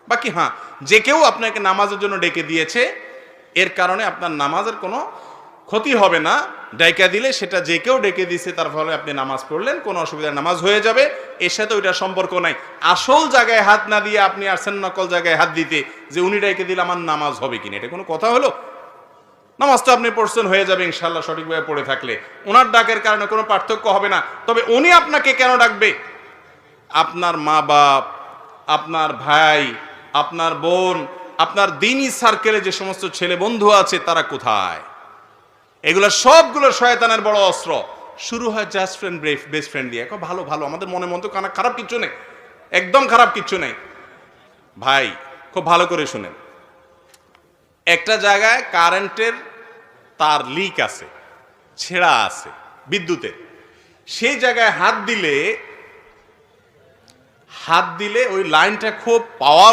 বাকি হ্যাঁ, যে কেউ আপনাকে নামাজের জন্য ডেকে দিয়েছে, এর কারণে আপনার নামাজের কোনো ক্ষতি হবে না। ডাইকা দিলে সেটা যে কেউ ডেকে দিয়েছে, তার ফলে আপনি নামাজ পড়লেন, কোনো অসুবিধা, নামাজ হয়ে যাবে, এর সাথে ওইটার সম্পর্ক নাই। আসল জায়গায় হাত না দিয়ে আপনি আসছেন নকল জায়গায় হাত দিতে, যে উনি ডেকে দিলে আমার নামাজ হবে কিনা, এটা কোনো কথা হলো? নামাজটা আপনি পড়ছেন, হয়ে যাবে ইনশাল্লাহ সঠিকভাবে পড়ে থাকলে, ওনার ডাকের কারণে কোনো পার্থক্য হবে না। তবে উনি আপনাকে কেন ডাকবে? আপনার মা বাপ, আপনার ভাই, আপনার বোন, আপনার দিনী সার্কেলে যে সমস্ত ছেলে বন্ধু আছে, তারা কোথায়? এগুলো সবগুলো শয়তানের বড় অস্ত্র। শুরু হয় জাস্ট ফ্রেন্ড, বেস্ট ফ্রেন্ড দিয়ে, ভালো ভালো, আমাদের মনে মতো খারাপ কিচ্ছু নেই, একদম খারাপ কিচ্ছু নেই। ভাই খুব ভালো করে শুনেন, একটা জায়গায় কারেন্টের তার লিক আছে, ছেঁড়া আছে বিদ্যুতের, সেই জায়গায় হাত দিলে ওই লাইনটা খুব পাওয়ার